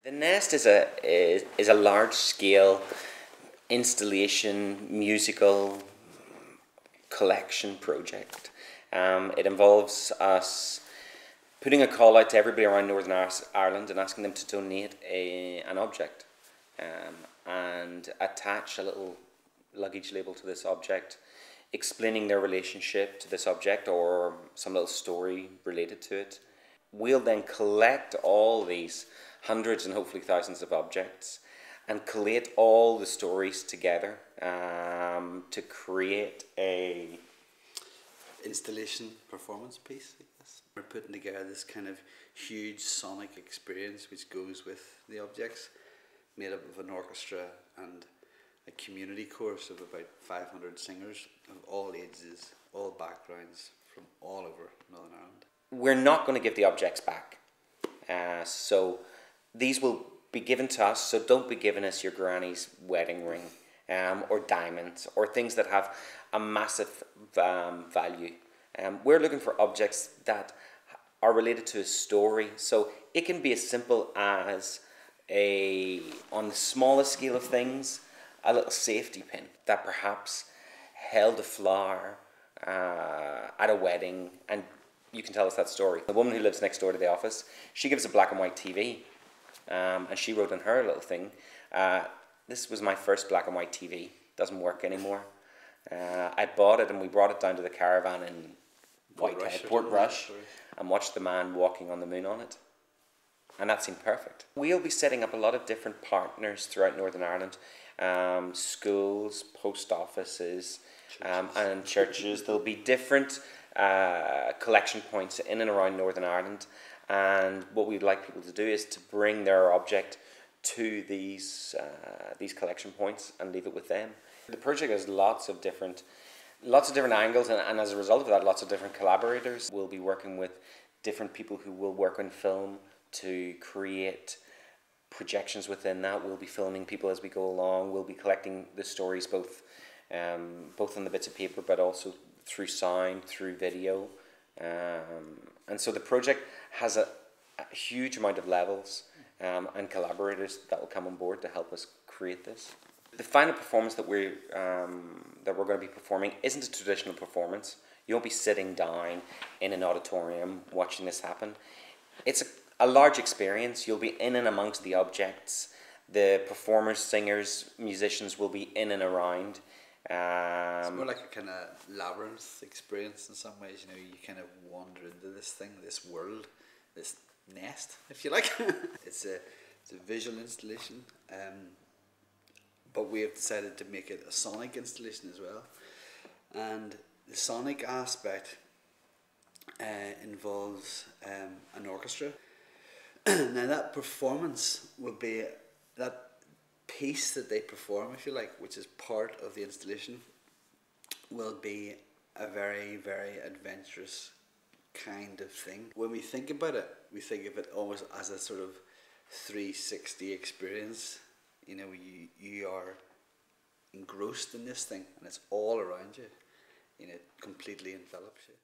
The Nest is a large scale installation musical collection project. It involves us putting a call out to everybody around Northern Ireland and asking them to donate an object and attach a little luggage label to this object, explaining their relationship to this object or some little story related to it. We'll then collect all these hundreds and hopefully thousands of objects and collate all the stories together to create a installation performance piece like this. We're putting together this kind of huge sonic experience which goes with the objects, made up of an orchestra and a community chorus of about 500 singers of all ages, all backgrounds, from all over Northern Ireland. We're not going to give the objects back. So these will be given to us, so don't be giving us your granny's wedding ring or diamonds or things that have a massive value. We're looking for objects that are related to a story, so it can be as simple as on the smallest scale of things, a little safety pin that perhaps held a flower at a wedding, and you can tell us that story. The woman who lives next door to the office, she gives a black and white TV, and she wrote in her little thing, this was my first black and white TV, doesn't work anymore. I bought it and we brought it down to the caravan in Portrush, and watched the man walking on the moon on it. And that seemed perfect. We'll be setting up a lot of different partners throughout Northern Ireland, schools, post offices, and churches. There'll be different collection points in and around Northern Ireland, and what we'd like people to do is to bring their object to these collection points and leave it with them. The project has lots of different angles, and as a result of that, lots of different collaborators. We'll be working with different people who will work on film to create projections within that. We'll be filming people as we go along. We'll be collecting the stories both on the bits of paper, but also through sound, through video. And so the project has a huge amount of levels and collaborators that will come on board to help us create this. The final performance that we're going to be performing isn't a traditional performance. You won't be sitting down in an auditorium watching this happen. It's a large experience. You'll be in and amongst the objects. The performers, singers, musicians will be in and around. It's more like a kind of labyrinth experience in some ways. You know, you kind of wander into this thing, this world, this nest, if you like. It's a visual installation, but we have decided to make it a sonic installation as well. And the sonic aspect involves an orchestra. Now that performance will be that piece that they perform, if you like, which is part of the installation, will be a very, very adventurous kind of thing. When we think about it, we think of it almost as a sort of 360 experience. You know, you are engrossed in this thing and it's all around you. You know, it completely envelops you.